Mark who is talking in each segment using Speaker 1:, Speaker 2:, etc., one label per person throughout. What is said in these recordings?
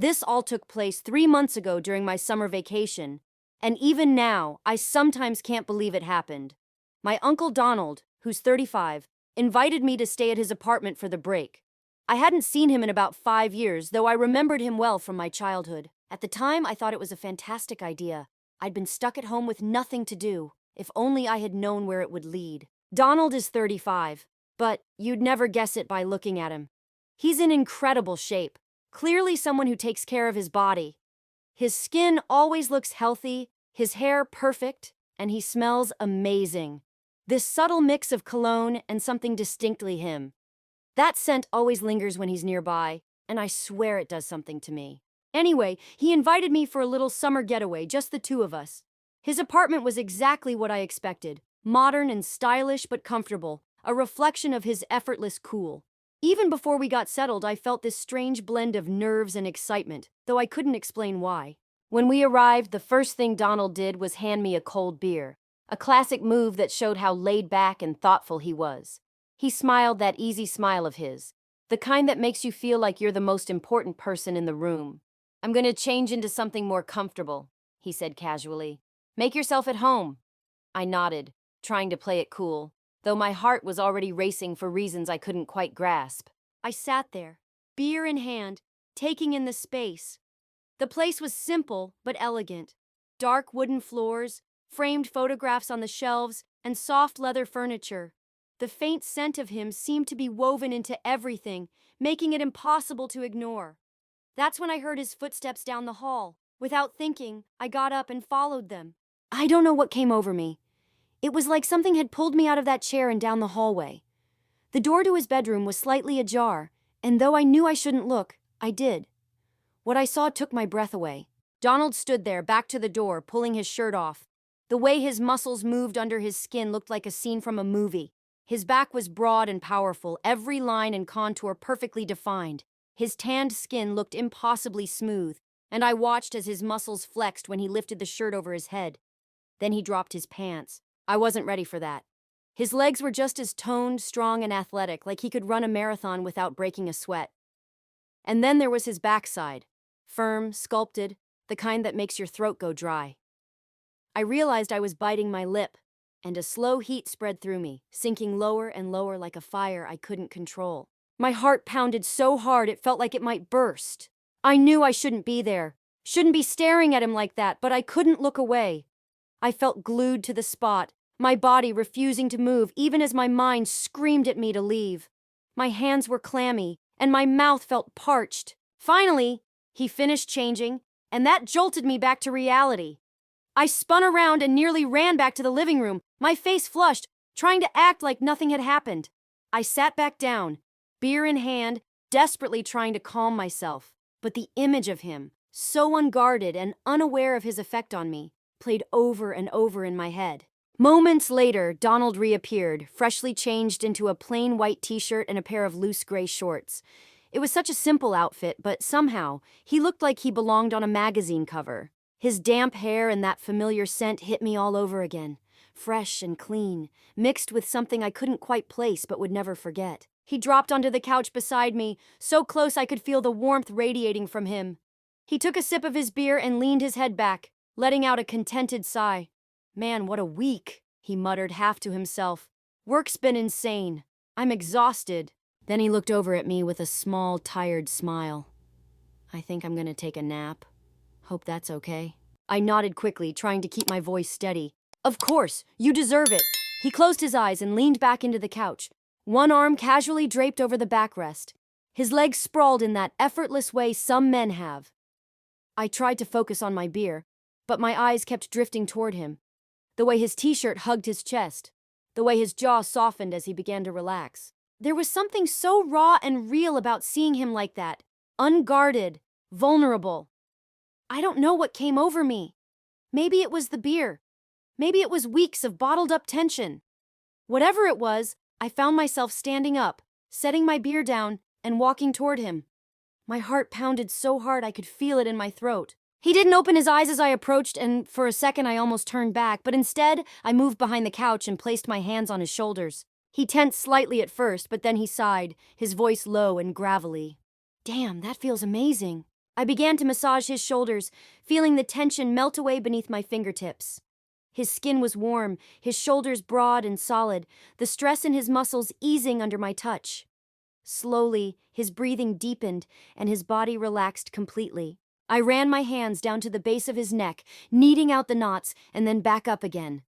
Speaker 1: This all took place 3 months ago during my summer vacation, and even now, I sometimes can't believe it happened. My Uncle Donald, who's 35, invited me to stay at his apartment for the break. I hadn't seen him in about 5 years, though I remembered him well from my childhood. At the time, I thought it was a fantastic idea. I'd been stuck at home with nothing to do. If only I had known where it would lead. Donald is 35, but you'd never guess it by looking at him. He's in incredible shape. Clearly someone who takes care of his body. His skin always looks healthy, his hair perfect, and he smells amazing. This subtle mix of cologne and something distinctly him. That scent always lingers when he's nearby, and I swear it does something to me. Anyway, he invited me for a little summer getaway, just the two of us. His apartment was exactly what I expected. Modern and stylish but comfortable, a reflection of his effortless cool. Even before we got settled, I felt this strange blend of nerves and excitement, though I couldn't explain why. When we arrived, the first thing Donald did was hand me a cold beer, a classic move that showed how laid back and thoughtful he was. He smiled that easy smile of his, the kind that makes you feel like you're the most important person in the room. "I'm going to change into something more comfortable," he said casually. "Make yourself at home." I nodded, trying to play it cool, though my heart was already racing for reasons I couldn't quite grasp. I sat there, beer in hand, taking in the space. The place was simple but elegant. Dark wooden floors, framed photographs on the shelves, and soft leather furniture. The faint scent of him seemed to be woven into everything, making it impossible to ignore. That's when I heard his footsteps down the hall. Without thinking, I got up and followed them. I don't know what came over me. It was like something had pulled me out of that chair and down the hallway. The door to his bedroom was slightly ajar, and though I knew I shouldn't look, I did. What I saw took my breath away. Donald stood there, back to the door, pulling his shirt off. The way his muscles moved under his skin looked like a scene from a movie. His back was broad and powerful, every line and contour perfectly defined. His tanned skin looked impossibly smooth, and I watched as his muscles flexed when he lifted the shirt over his head. Then he dropped his pants. I wasn't ready for that. His legs were just as toned, strong, and athletic, like he could run a marathon without breaking a sweat. And then there was his backside, firm, sculpted, the kind that makes your throat go dry. I realized I was biting my lip, and a slow heat spread through me, sinking lower and lower like a fire I couldn't control. My heart pounded so hard it felt like it might burst. I knew I shouldn't be there, shouldn't be staring at him like that, but I couldn't look away. I felt glued to the spot, my body refusing to move even as my mind screamed at me to leave. My hands were clammy, and my mouth felt parched. Finally, he finished changing, and that jolted me back to reality. I spun around and nearly ran back to the living room, my face flushed, trying to act like nothing had happened. I sat back down, beer in hand, desperately trying to calm myself. But the image of him, so unguarded and unaware of his effect on me, played over and over in my head. Moments later, Donald reappeared, freshly changed into a plain white t-shirt and a pair of loose gray shorts. It was such a simple outfit, but somehow, he looked like he belonged on a magazine cover. His damp hair and that familiar scent hit me all over again, fresh and clean, mixed with something I couldn't quite place but would never forget. He dropped onto the couch beside me, so close I could feel the warmth radiating from him. He took a sip of his beer and leaned his head back, letting out a contented sigh. "Man, what a week," he muttered half to himself. "Work's been insane. I'm exhausted." Then he looked over at me with a small, tired smile. "I think I'm gonna take a nap. Hope that's okay." I nodded quickly, trying to keep my voice steady. "Of course, you deserve it." He closed his eyes and leaned back into the couch, one arm casually draped over the backrest. His legs sprawled in that effortless way some men have. I tried to focus on my beer, but my eyes kept drifting toward him. The way his t-shirt hugged his chest, the way his jaw softened as he began to relax. There was something so raw and real about seeing him like that, unguarded, vulnerable. I don't know what came over me. Maybe it was the beer. Maybe it was weeks of bottled-up tension. Whatever it was, I found myself standing up, setting my beer down, and walking toward him. My heart pounded so hard I could feel it in my throat. He didn't open his eyes as I approached, and for a second I almost turned back, but instead I moved behind the couch and placed my hands on his shoulders. He tensed slightly at first, but then he sighed, his voice low and gravelly. "Damn, that feels amazing." I began to massage his shoulders, feeling the tension melt away beneath my fingertips. His skin was warm, his shoulders broad and solid, the stress in his muscles easing under my touch. Slowly, his breathing deepened and his body relaxed completely. I ran my hands down to the base of his neck, kneading out the knots and then back up again.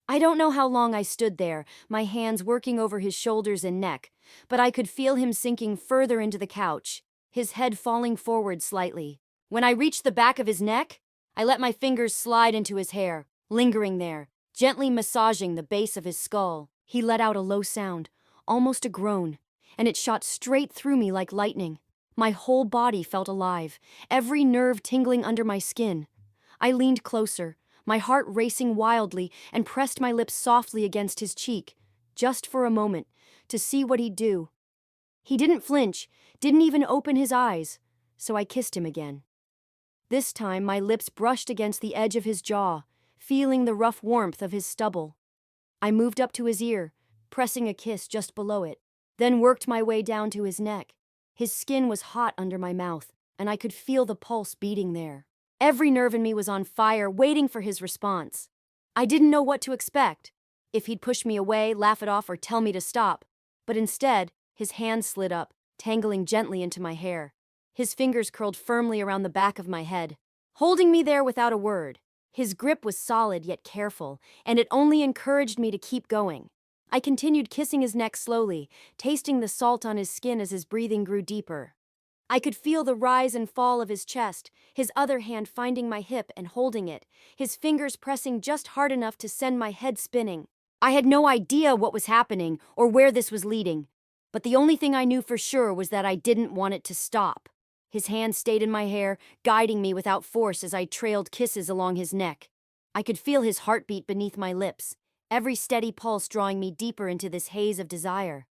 Speaker 1: I don't know how long I stood there, my hands working over his shoulders and neck, but I could feel him sinking further into the couch, his head falling forward slightly. When I reached the back of his neck, I let my fingers slide into his hair, lingering there, gently massaging the base of his skull. He let out a low sound, almost a groan, and it shot straight through me like lightning. My whole body felt alive, every nerve tingling under my skin. I leaned closer, my heart racing wildly, and pressed my lips softly against his cheek, just for a moment, to see what he'd do. He didn't flinch, didn't even open his eyes, so I kissed him again. This time my lips brushed against the edge of his jaw, feeling the rough warmth of his stubble. I moved up to his ear, pressing a kiss just below it, then worked my way down to his neck. His skin was hot under my mouth, and I could feel the pulse beating there. Every nerve in me was on fire, waiting for his response. I didn't know what to expect, if he'd push me away, laugh it off, or tell me to stop. But instead, his hand slid up, tangling gently into my hair. His fingers curled firmly around the back of my head, holding me there without a word. His grip was solid yet careful, and it only encouraged me to keep going. I continued kissing his neck slowly, tasting the salt on his skin as his breathing grew deeper. I could feel the rise and fall of his chest, his other hand finding my hip and holding it, his fingers pressing just hard enough to send my head spinning. I had no idea what was happening or where this was leading, but the only thing I knew for sure was that I didn't want it to stop. His hand stayed in my hair, guiding me without force as I trailed kisses along his neck. I could feel his heartbeat beneath my lips, every steady pulse drawing me deeper into this haze of desire.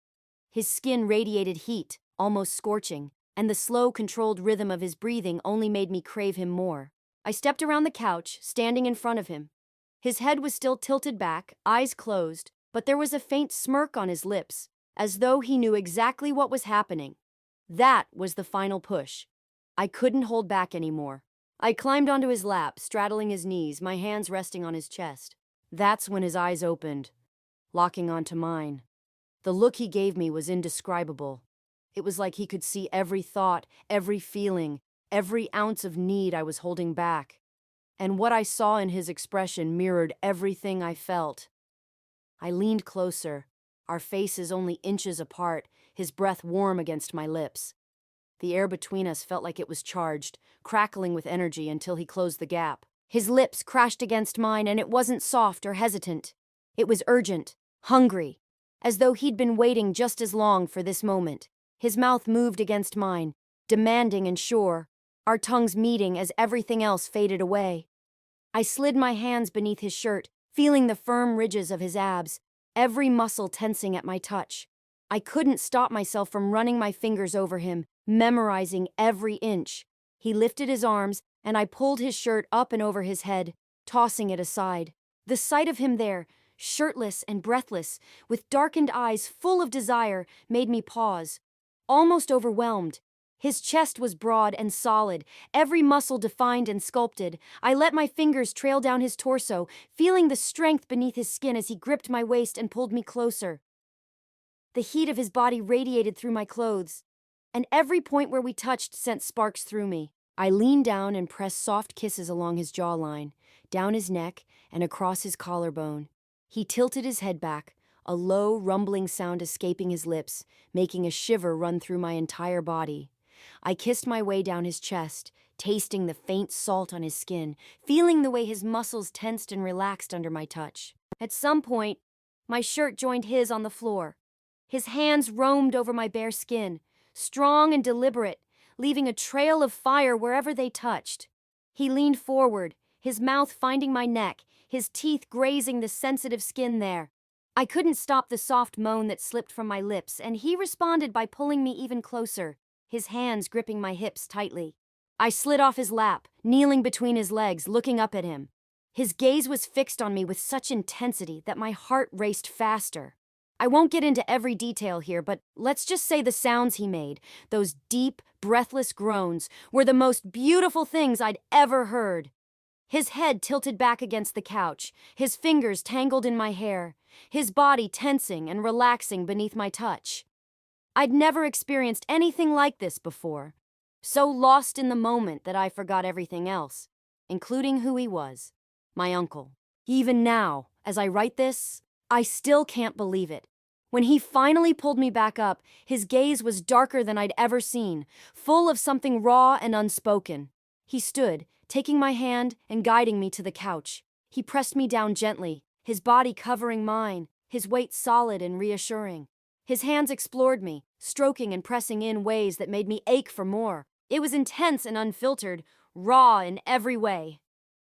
Speaker 1: His skin radiated heat, almost scorching, and the slow, controlled rhythm of his breathing only made me crave him more. I stepped around the couch, standing in front of him. His head was still tilted back, eyes closed, but there was a faint smirk on his lips, as though he knew exactly what was happening. That was the final push. I couldn't hold back anymore. I climbed onto his lap, straddling his knees, my hands resting on his chest. That's when his eyes opened, locking onto mine. The look he gave me was indescribable. It was like he could see every thought, every feeling, every ounce of need I was holding back. And what I saw in his expression mirrored everything I felt. I leaned closer, our faces only inches apart, his breath warm against my lips. The air between us felt like it was charged, crackling with energy until he closed the gap. His lips crashed against mine, and it wasn't soft or hesitant. It was urgent, hungry, as though he'd been waiting just as long for this moment. His mouth moved against mine, demanding and sure, our tongues meeting as everything else faded away. I slid my hands beneath his shirt, feeling the firm ridges of his abs, every muscle tensing at my touch. I couldn't stop myself from running my fingers over him, memorizing every inch. He lifted his arms, and I pulled his shirt up and over his head, tossing it aside. The sight of him there, shirtless and breathless, with darkened eyes full of desire, made me pause, almost overwhelmed. His chest was broad and solid, every muscle defined and sculpted. I let my fingers trail down his torso, feeling the strength beneath his skin as he gripped my waist and pulled me closer. The heat of his body radiated through my clothes, and every point where we touched sent sparks through me. I leaned down and pressed soft kisses along his jawline, down his neck, and across his collarbone. He tilted his head back, a low, rumbling sound escaping his lips, making a shiver run through my entire body. I kissed my way down his chest, tasting the faint salt on his skin, feeling the way his muscles tensed and relaxed under my touch. At some point, my shirt joined his on the floor. His hands roamed over my bare skin, strong and deliberate, leaving a trail of fire wherever they touched. He leaned forward, his mouth finding my neck, his teeth grazing the sensitive skin there. I couldn't stop the soft moan that slipped from my lips, and he responded by pulling me even closer, his hands gripping my hips tightly. I slid off his lap, kneeling between his legs, looking up at him. His gaze was fixed on me with such intensity that my heart raced faster. I won't get into every detail here, but let's just say the sounds he made, those deep, breathless groans were the most beautiful things I'd ever heard. His head tilted back against the couch, his fingers tangled in my hair, his body tensing and relaxing beneath my touch. I'd never experienced anything like this before, so lost in the moment that I forgot everything else, including who he was, my uncle. Even now, as I write this, I still can't believe it. When he finally pulled me back up, his gaze was darker than I'd ever seen, full of something raw and unspoken. He stood, taking my hand and guiding me to the couch. He pressed me down gently, his body covering mine, his weight solid and reassuring. His hands explored me, stroking and pressing in ways that made me ache for more. It was intense and unfiltered, raw in every way.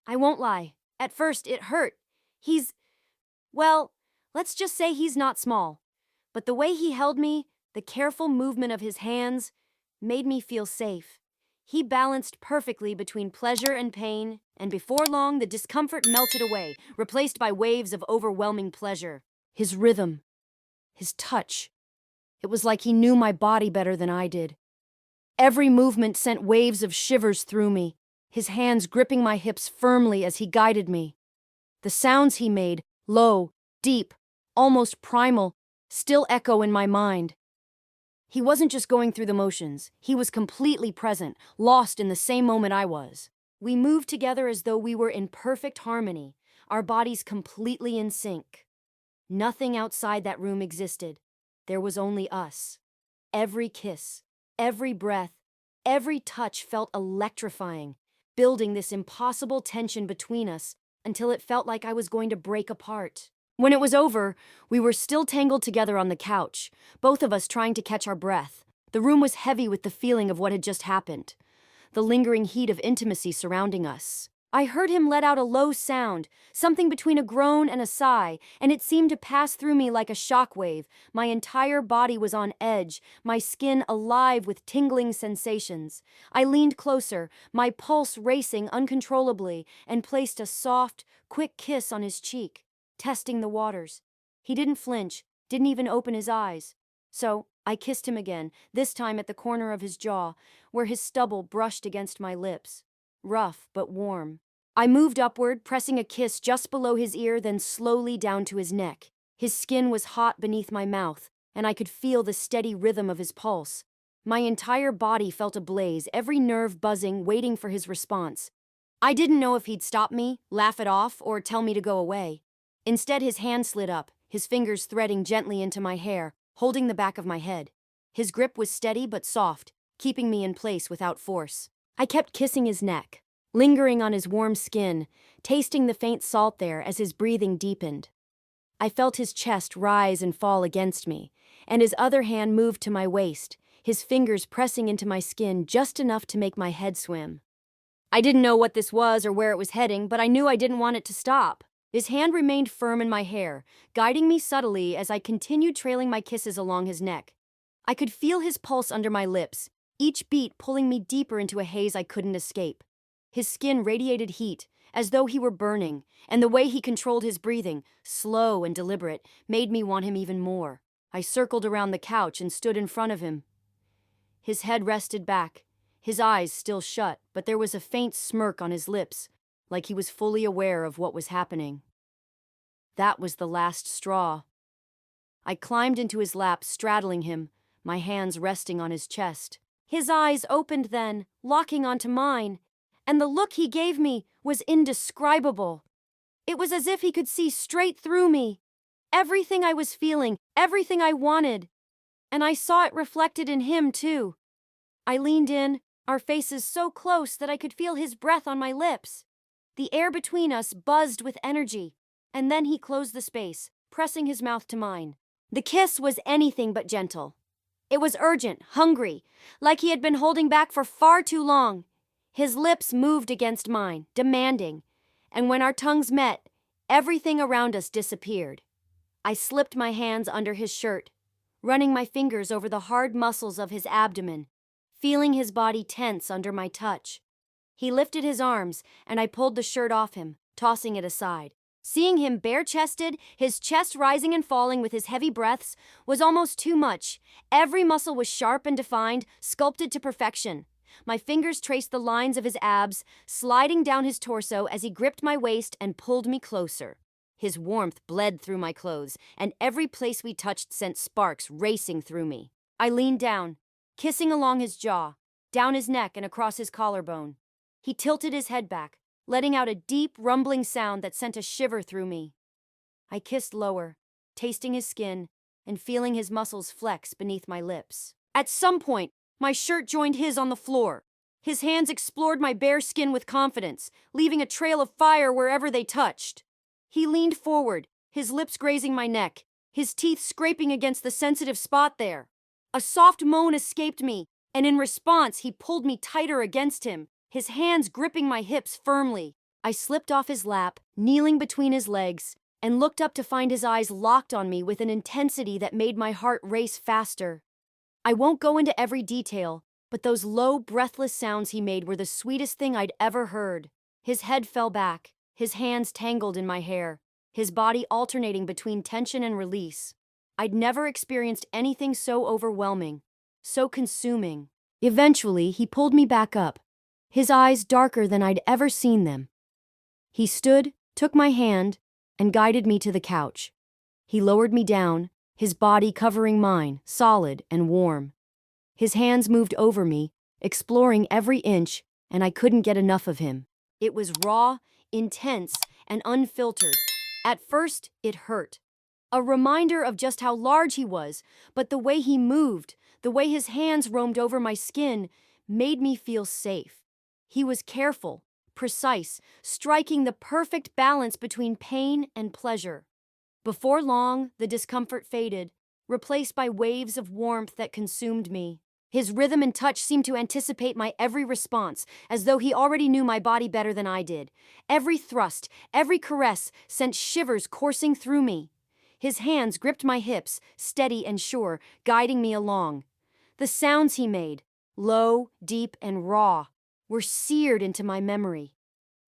Speaker 1: I won't lie, at first it hurt. Well, let's just say he's not small. But the way he held me, the careful movement of his hands, made me feel safe. He balanced perfectly between pleasure and pain, and before long the discomfort melted away, replaced by waves of overwhelming pleasure. His rhythm, his touch. It was like he knew my body better than I did. Every movement sent waves of shivers through me, his hands gripping my hips firmly as he guided me. The sounds he made, low, deep, almost primal, still echo in my mind. He wasn't just going through the motions, he was completely present, lost in the same moment I was. We moved together as though we were in perfect harmony, our bodies completely in sync. Nothing outside that room existed. There was only us. Every kiss, every breath, every touch felt electrifying, building this impossible tension between us until it felt like I was going to break apart. When it was over, we were still tangled together on the couch, both of us trying to catch our breath. The room was heavy with the feeling of what had just happened, the lingering heat of intimacy surrounding us. I heard him let out a low sound, something between a groan and a sigh, and it seemed to pass through me like a shockwave. My entire body was on edge, my skin alive with tingling sensations. I leaned closer, my pulse racing uncontrollably, and placed a soft, quick kiss on his cheek, testing the waters. He didn't flinch, didn't even open his eyes. So I kissed him again, this time at the corner of his jaw, where his stubble brushed against my lips. Rough but warm. I moved upward, pressing a kiss just below his ear, then slowly down to his neck. His skin was hot beneath my mouth, and I could feel the steady rhythm of his pulse. My entire body felt ablaze, every nerve buzzing, waiting for his response. I didn't know if he'd stop me, laugh it off, or tell me to go away. Instead, his hand slid up, his fingers threading gently into my hair, holding the back of my head. His grip was steady but soft, keeping me in place without force. I kept kissing his neck, lingering on his warm skin, tasting the faint salt there as his breathing deepened. I felt his chest rise and fall against me, and his other hand moved to my waist, his fingers pressing into my skin just enough to make my head swim. I didn't know what this was or where it was heading, but I knew I didn't want it to stop. His hand remained firm in my hair, guiding me subtly as I continued trailing my kisses along his neck. I could feel his pulse under my lips, each beat pulling me deeper into a haze I couldn't escape. His skin radiated heat, as though he were burning, and the way he controlled his breathing, slow and deliberate, made me want him even more. I circled around the couch and stood in front of him. His head rested back, his eyes still shut, but there was a faint smirk on his lips, like he was fully aware of what was happening. That was the last straw. I climbed into his lap, straddling him, my hands resting on his chest. His eyes opened then, locking onto mine, and the look he gave me was indescribable. It was as if he could see straight through me, everything I was feeling, everything I wanted. And I saw it reflected in him, too. I leaned in, our faces so close that I could feel his breath on my lips. The air between us buzzed with energy, and then he closed the space, pressing his mouth to mine. The kiss was anything but gentle. It was urgent, hungry, like he had been holding back for far too long. His lips moved against mine, demanding, and when our tongues met, everything around us disappeared. I slipped my hands under his shirt, running my fingers over the hard muscles of his abdomen, feeling his body tense under my touch. He lifted his arms, and I pulled the shirt off him, tossing it aside. Seeing him bare-chested, his chest rising and falling with his heavy breaths, was almost too much. Every muscle was sharp and defined, sculpted to perfection. My fingers traced the lines of his abs, sliding down his torso as he gripped my waist and pulled me closer. His warmth bled through my clothes, and every place we touched sent sparks racing through me. I leaned down, kissing along his jaw, down his neck and across his collarbone. He tilted his head back, letting out a deep, rumbling sound that sent a shiver through me. I kissed lower, tasting his skin and feeling his muscles flex beneath my lips. At some point, my shirt joined his on the floor. His hands explored my bare skin with confidence, leaving a trail of fire wherever they touched. He leaned forward, his lips grazing my neck, his teeth scraping against the sensitive spot there. A soft moan escaped me, and in response, he pulled me tighter against him, his hands gripping my hips firmly. I slipped off his lap, kneeling between his legs, and looked up to find his eyes locked on me with an intensity that made my heart race faster. I won't go into every detail, but those low, breathless sounds he made were the sweetest thing I'd ever heard. His head fell back, his hands tangled in my hair, his body alternating between tension and release. I'd never experienced anything so overwhelming, so consuming. Eventually, he pulled me back up, his eyes darker than I'd ever seen them. He stood, took my hand, and guided me to the couch. He lowered me down, his body covering mine, solid and warm. His hands moved over me, exploring every inch, and I couldn't get enough of him. It was raw, intense, and unfiltered. At first, it hurt. A reminder of just how large he was, but the way he moved, the way his hands roamed over my skin, made me feel safe. He was careful, precise, striking the perfect balance between pain and pleasure. Before long, the discomfort faded, replaced by waves of warmth that consumed me. His rhythm and touch seemed to anticipate my every response, as though he already knew my body better than I did. Every thrust, every caress sent shivers coursing through me. His hands gripped my hips, steady and sure, guiding me along. The sounds he made, low, deep, and raw, were seared into my memory.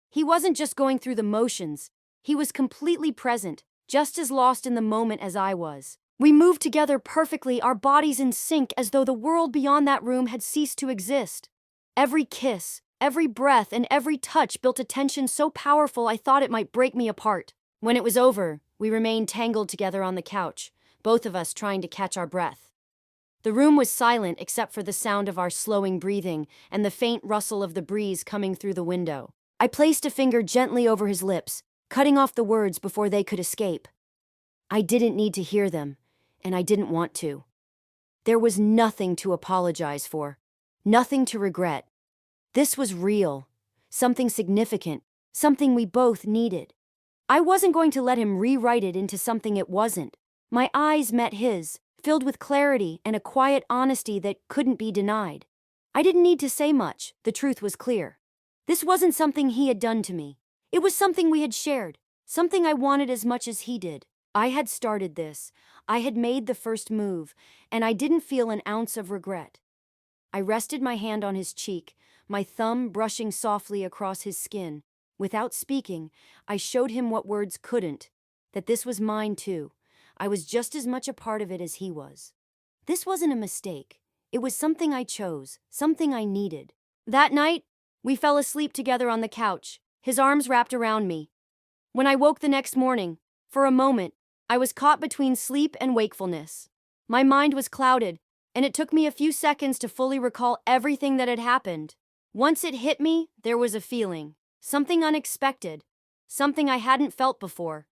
Speaker 1: He wasn't just going through the motions. He was completely present, just as lost in the moment as I was. We moved together perfectly, our bodies in sync, as though the world beyond that room had ceased to exist. Every kiss, every breath, and every touch built a tension so powerful I thought it might break me apart. When it was over, we remained tangled together on the couch, both of us trying to catch our breath. The room was silent except for the sound of our slowing breathing and the faint rustle of the breeze coming through the window. I placed a finger gently over his lips, cutting off the words before they could escape. I didn't need to hear them, and I didn't want to. There was nothing to apologize for, nothing to regret. This was real, something significant, something we both needed. I wasn't going to let him rewrite it into something it wasn't. My eyes met his, filled with clarity and a quiet honesty that couldn't be denied. I didn't need to say much, the truth was clear. This wasn't something he had done to me. It was something we had shared, something I wanted as much as he did. I had started this, I had made the first move, and I didn't feel an ounce of regret. I rested my hand on his cheek, my thumb brushing softly across his skin. Without speaking, I showed him what words couldn't, that this was mine too. I was just as much a part of it as he was. This wasn't a mistake. It was something I chose, something I needed. That night, we fell asleep together on the couch, his arms wrapped around me. When I woke the next morning, for a moment, I was caught between sleep and wakefulness. My mind was clouded, and it took me a few seconds to fully recall everything that had happened. Once it hit me, there was a feeling, something unexpected, something I hadn't felt before.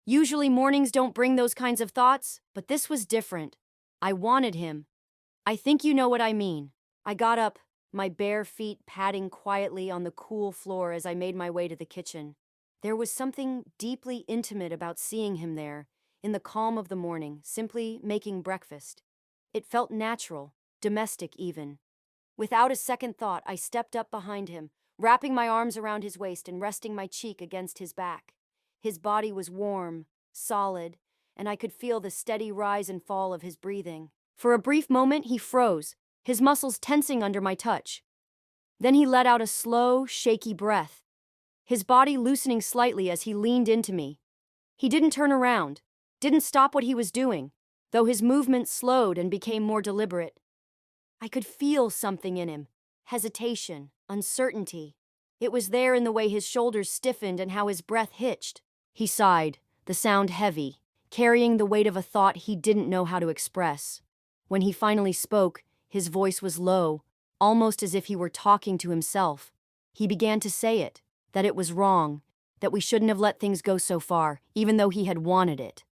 Speaker 1: Usually mornings don't bring those kinds of thoughts, but this was different. I wanted him. I think you know what I mean. I got up, my bare feet padding quietly on the cool floor as I made my way to the kitchen. There was something deeply intimate about seeing him there, in the calm of the morning, simply making breakfast. It felt natural, domestic even. Without a second thought, I stepped up behind him, wrapping my arms around his waist and resting my cheek against his back. His body was warm, solid, and I could feel the steady rise and fall of his breathing. For a brief moment, he froze, his muscles tensing under my touch. Then he let out a slow, shaky breath, his body loosening slightly as he leaned into me. He didn't turn around, didn't stop what he was doing, though his movements slowed and became more deliberate. I could feel something in him, hesitation, uncertainty. It was there in the way his shoulders stiffened and how his breath hitched. He sighed, the sound heavy, carrying the weight of a thought he didn't know how to express. When he finally spoke, his voice was low, almost as if he were talking to himself. He began to say it, that it was wrong, that we shouldn't have let things go so far, even though he had wanted it.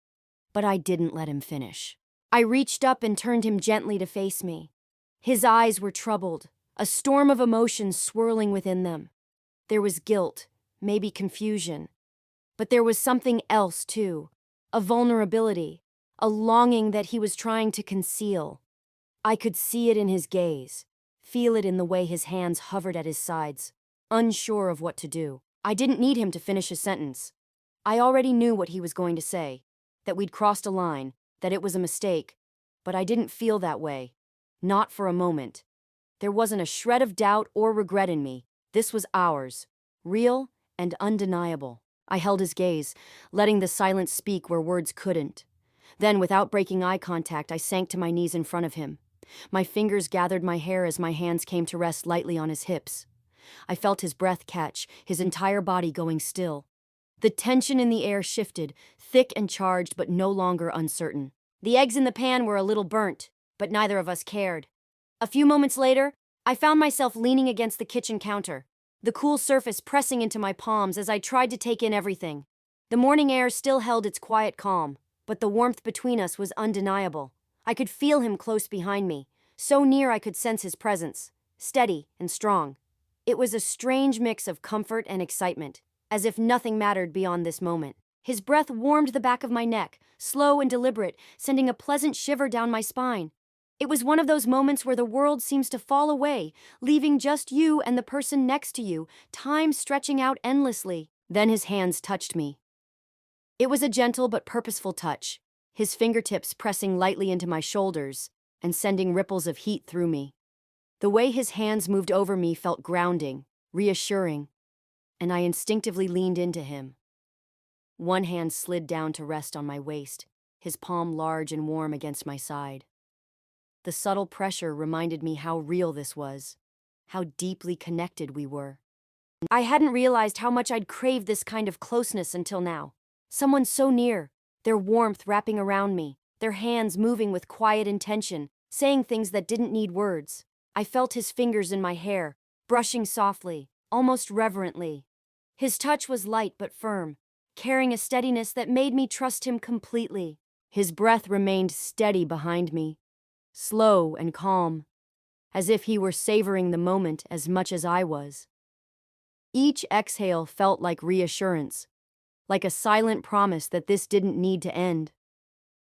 Speaker 1: But I didn't let him finish. I reached up and turned him gently to face me. His eyes were troubled, a storm of emotions swirling within them. There was guilt, maybe confusion. But there was something else, too. A vulnerability, a longing that he was trying to conceal. I could see it in his gaze, feel it in the way his hands hovered at his sides, unsure of what to do. I didn't need him to finish a sentence. I already knew what he was going to say, that we'd crossed a line, that it was a mistake, but I didn't feel that way. Not for a moment. There wasn't a shred of doubt or regret in me. This was ours, real and undeniable. I held his gaze, letting the silence speak where words couldn't. Then, without breaking eye contact, I sank to my knees in front of him. My fingers gathered my hair as my hands came to rest lightly on his hips. I felt his breath catch, his entire body going still. The tension in the air shifted, thick and charged but no longer uncertain. The eggs in the pan were a little burnt, but neither of us cared. A few moments later, I found myself leaning against the kitchen counter, the cool surface pressing into my palms as I tried to take in everything. The morning air still held its quiet calm, but the warmth between us was undeniable. I could feel him close behind me, so near I could sense his presence, steady and strong. It was a strange mix of comfort and excitement, as if nothing mattered beyond this moment. His breath warmed the back of my neck, slow and deliberate, sending a pleasant shiver down my spine. It was one of those moments where the world seems to fall away, leaving just you and the person next to you, time stretching out endlessly. Then his hands touched me. It was a gentle but purposeful touch, his fingertips pressing lightly into my shoulders and sending ripples of heat through me. The way his hands moved over me felt grounding, reassuring, and I instinctively leaned into him. One hand slid down to rest on my waist, his palm large and warm against my side. The subtle pressure reminded me how real this was, how deeply connected we were. I hadn't realized how much I'd craved this kind of closeness until now. Someone so near, their warmth wrapping around me, their hands moving with quiet intention, saying things that didn't need words. I felt his fingers in my hair, brushing softly, almost reverently. His touch was light but firm, carrying a steadiness that made me trust him completely. His breath remained steady behind me, slow and calm, as if he were savoring the moment as much as I was. Each exhale felt like reassurance, like a silent promise that this didn't need to end.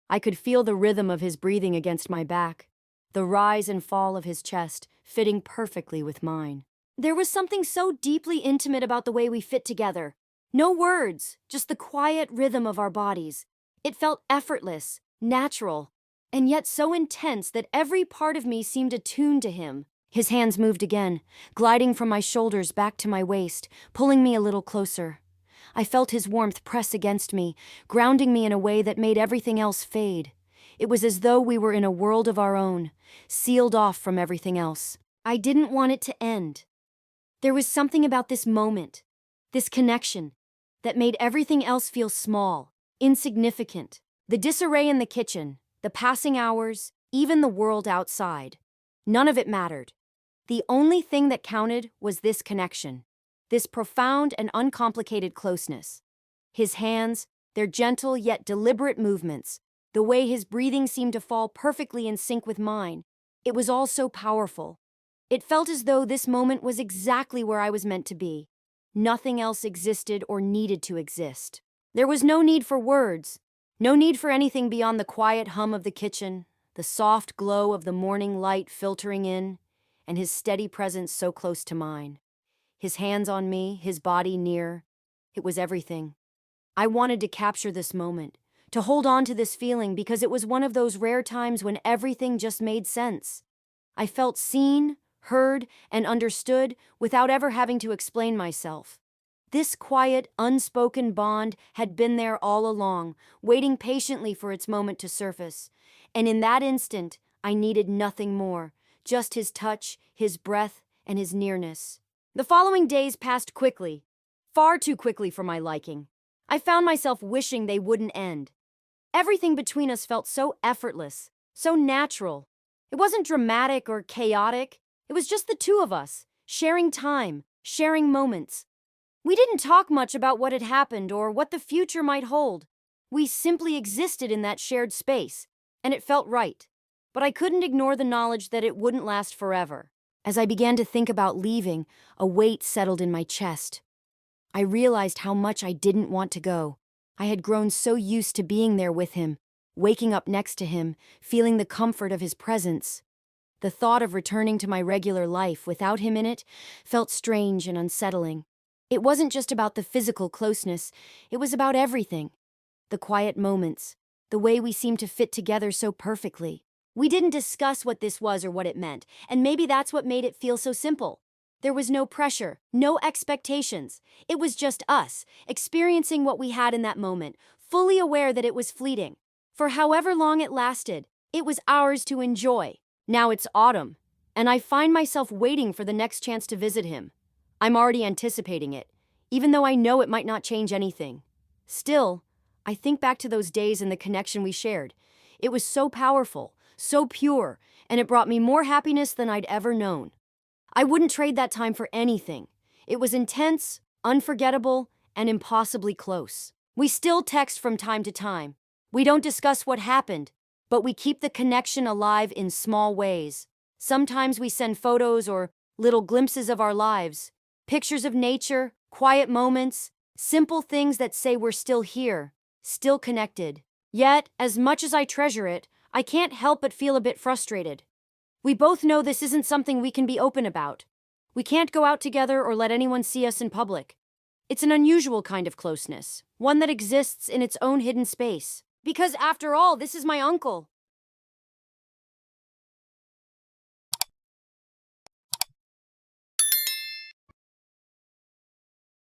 Speaker 1: I could feel the rhythm of his breathing against my back, the rise and fall of his chest fitting perfectly with mine. There was something so deeply intimate about the way we fit together. No words, just the quiet rhythm of our bodies. It felt effortless, natural, and yet so intense that every part of me seemed attuned to him. His hands moved again, gliding from my shoulders back to my waist, pulling me a little closer. I felt his warmth press against me, grounding me in a way that made everything else fade. It was as though we were in a world of our own, sealed off from everything else. I didn't want it to end. There was something about this moment, this connection, that made everything else feel small, insignificant. The disarray in the kitchen, the passing hours, even the world outside. None of it mattered. The only thing that counted was this connection, this profound and uncomplicated closeness. His hands, their gentle yet deliberate movements, the way his breathing seemed to fall perfectly in sync with mine. It was all so powerful. It felt as though this moment was exactly where I was meant to be. Nothing else existed or needed to exist. There was no need for words, no need for anything beyond the quiet hum of the kitchen, the soft glow of the morning light filtering in, and his steady presence so close to mine. His hands on me, his body near. It was everything. I wanted to capture this moment, to hold on to this feeling because it was one of those rare times when everything just made sense. I felt seen, heard, and understood without ever having to explain myself. This quiet, unspoken bond had been there all along, waiting patiently for its moment to surface. And in that instant, I needed nothing more, just his touch, his breath, and his nearness. The following days passed quickly, far too quickly for my liking. I found myself wishing they wouldn't end. Everything between us felt so effortless, so natural. It wasn't dramatic or chaotic. It was just the two of us, sharing time, sharing moments. We didn't talk much about what had happened or what the future might hold. We simply existed in that shared space, and it felt right. But I couldn't ignore the knowledge that it wouldn't last forever. As I began to think about leaving, a weight settled in my chest. I realized how much I didn't want to go. I had grown so used to being there with him, waking up next to him, feeling the comfort of his presence. The thought of returning to my regular life without him in it felt strange and unsettling. It wasn't just about the physical closeness, it was about everything. The quiet moments, the way we seemed to fit together so perfectly. We didn't discuss what this was or what it meant, and maybe that's what made it feel so simple. There was no pressure, no expectations. It was just us, experiencing what we had in that moment, fully aware that it was fleeting. For however long it lasted, it was ours to enjoy. Now it's autumn, and I find myself waiting for the next chance to visit him. I'm already anticipating it, even though I know it might not change anything. Still, I think back to those days and the connection we shared. It was so powerful, so pure, and it brought me more happiness than I'd ever known. I wouldn't trade that time for anything. It was intense, unforgettable, and impossibly close. We still text from time to time. We don't discuss what happened, but we keep the connection alive in small ways. Sometimes we send photos or little glimpses of our lives, pictures of nature, quiet moments, simple things that say we're still here, still connected. Yet, as much as I treasure it, I can't help but feel a bit frustrated. We both know this isn't something we can be open about. We can't go out together or let anyone see us in public. It's an unusual kind of closeness, one that exists in its own hidden space. Because after all, this is my uncle.